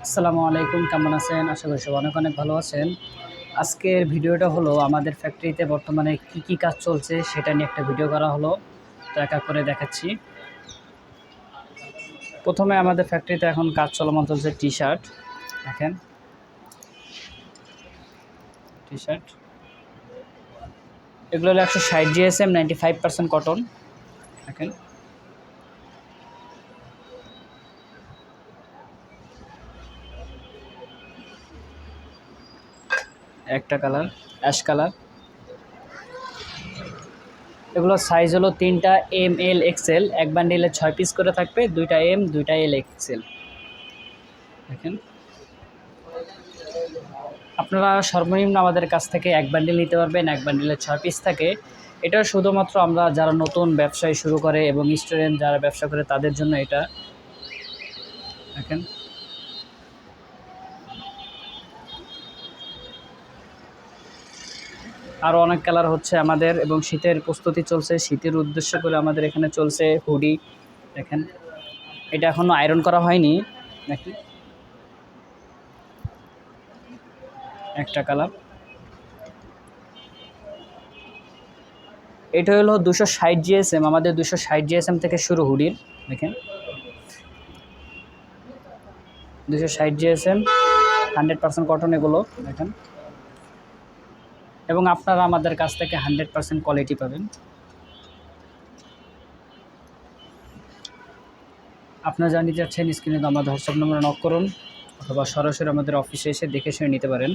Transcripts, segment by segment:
আসসালামু আলাইকুম, কেমন আছেন? আশা করি সবাই অনেক ভালো আছেন। আজকের ভিডিওটা হলো আমাদের ফ্যাক্টরিতে বর্তমানে কি কাজ চলছে সেটা নিয়ে একটা ভিডিও করা হলো। তো এক এক করে দেখাচ্ছি। প্রথমে আমাদের ফ্যাক্টরিতে এখন কাজ চলমান চলছে টি-শার্ট। দেখেন টি-শার্ট, এগুলো হলো 160 GSM 95% কটন। দেখেন একটা কালার অ্যাশ কালার। এগুলো সাইজ হলো 3টা ML XL, এক বান্ডিলে 6 পিস করে থাকবে, 2টা M 2টা L XL। দেখেন আপনারা সর্বনিম্ন আমাদের কাছ থেকে এক বান্ডিল নিতে পারবেন, এক বান্ডিলে 6 পিস থাকে। এটা শুধুমাত্র আমরা যারা নতুন ব্যবসায় শুরু করে এবং স্টুডেন্ট যারা ব্যবসা করে তাদের জন্য এটা। দেখেন আরও অনেক কালার হচ্ছে আমাদের, এবং শীতের প্রস্তুতি চলছে। শীতের উদ্দেশ্য করে আমাদের এখানে চলছে হুডি। দেখেন এটা এখনও আয়রন করা হয়নি। দেখেন একটা কালার, এটা হলো 260 GSM। আমাদের 260 GSM থেকে শুরু হুডির। দেখেন 260 GSM 100% কটন এগুলো। দেখেন, এবং আপনারা আমাদের কাছ থেকে 100% কোয়ালিটি পাবেন। আপনারা জানতে চাচ্ছেন, স্ক্রিনে তো আমাদের হোয়াটসঅ্যাপ নম্বরে নক করুন, অথবা সরাসরি আমাদের অফিসে এসে দেখে শুনে নিতে পারেন।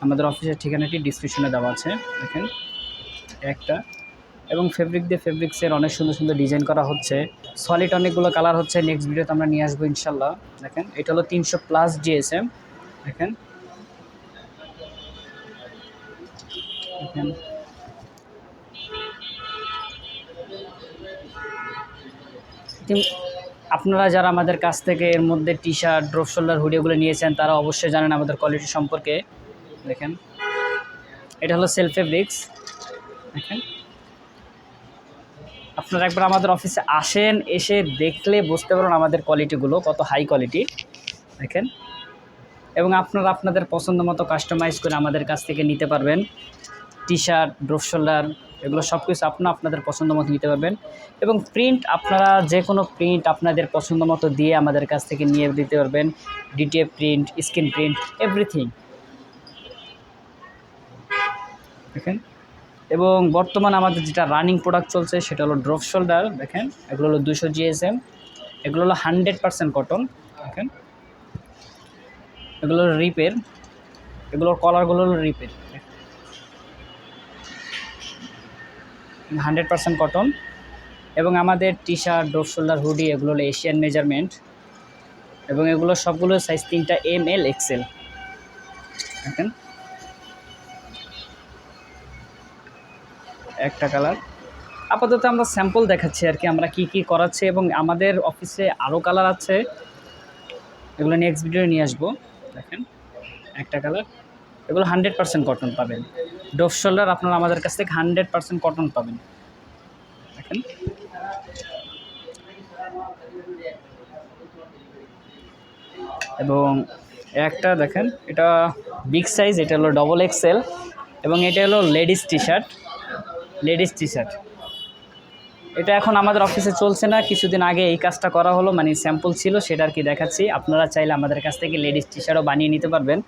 আমাদের অফিসের ঠিকানাটি ডিসক্রিপশনে দেওয়া আছে। দেখেন একটা, এবং ফেব্রিক দিয়ে ফেব্রিক্সের অনেক সুন্দর সুন্দর ডিজাইন করা হচ্ছে। সলিড অনেকগুলো কালার হচ্ছে, নেক্সট ভিডিওতে আমরা নিয়ে আসবো ইনশাল্লাহ। দেখেন এটা হলো 300+ GSM। দেখেন দেখেন আপনারা যারা আমাদের কাছ থেকে এর মধ্যে টি-শার্ট, ড্রপ শোল্ডার, হুডিগুলো নিয়েছেন তারা অবশ্যই জানেন আমাদের কোয়ালিটি সম্পর্কে। দেখেন এটা হলো সেলফ ফেব্রিক্স। দেখেন আপনারা একবার আমাদের অফিসে আসেন, এসে দেখলে বুঝতে পারবেন আমাদের কোয়ালিটিগুলো কত হাই কোয়ালিটি। দেখেন, এবং আপনারা আপনাদের পছন্দ মতো কাস্টমাইজ করে আমাদের কাছ থেকে নিতে পারবেন। টি-শার্ট, ড্রপ শোল্ডার, এগুলো সব কিছু আপনাদের পছন্দ মতো নিতে পারবেন। এবং প্রিন্ট আপনারা যে কোনো প্রিন্ট আপনাদের পছন্দ মতো দিয়ে আমাদের কাছ থেকে নিয়ে দিতে পারবেন। DTF print, screen print, everything. দেখেন, এবং বর্তমানে আমাদের যেটা রানিং প্রোডাক্ট চলছে সেটা হলো ড্রপ শোল্ডার। দেখেন এগুলো হলো 200 GSM, এগুলো হলো 100% কটন। দেখেন এগুলো রিপের, এগুলোর কলারগুলো হলো রিপের। 100% কটন। এবং আমাদের টি-শার্ট, ড্রপ শোল্ডার, হুডি এগুলো হলো এশিয়ান মেজারমেন্ট, এবং এগুলো সবগুলো সাইজ 3টা ML XL। দেখেন একটা কালার। আপাতত আমরা স্যাম্পল দেখাচ্ছি আর কি, আমরা কি করাচ্ছি, এবং আমাদের অফিসে আরও কালার আছে, এগুলো নেক্সট ভিডিও নিয়ে আসবো। দেখেন একটা কালার, এগুলো 100% কটন পাবেন। ড্রপ শোল্ডার আপনারা আমাদের কাছ থেকে 100% কটন পাবেন। দেখেন এবং একটা দেখেন এটা বিগ সাইজ, এটা হলো ডবল XL, এবং এটা হলো লেডিস টি-শার্ট। এটা এখন আমাদের অফিসে চলছে না, কিছুদিন আগে এই কাজটা করা হলো, মানে স্যাম্পল ছিল, সেটা আর কি দেখাচ্ছি। আপনারা চাইলে আমাদের কাছ থেকে লেডিস টি-শার্টও বানিয়ে নিতে পারবেন,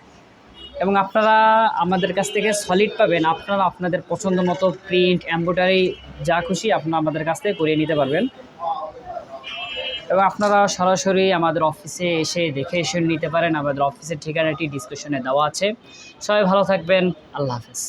এবং আপনারা আমাদের কাছ থেকে সলিড পাবেন। আপনারা আপনাদের পছন্দ মতো প্রিন্ট, এমব্রয়ডারি যা খুশি আপনারা আমাদের কাছ থেকে করিয়ে নিতে পারবেন, এবং আপনারা সরাসরি আমাদের অফিসে এসে দেখে এসে নিতে পারেন। আমাদের অফিসের ঠিকানাটি ডিসক্রিপশনে দেওয়া আছে। সবাই ভালো থাকবেন, আল্লাহ হাফেজ।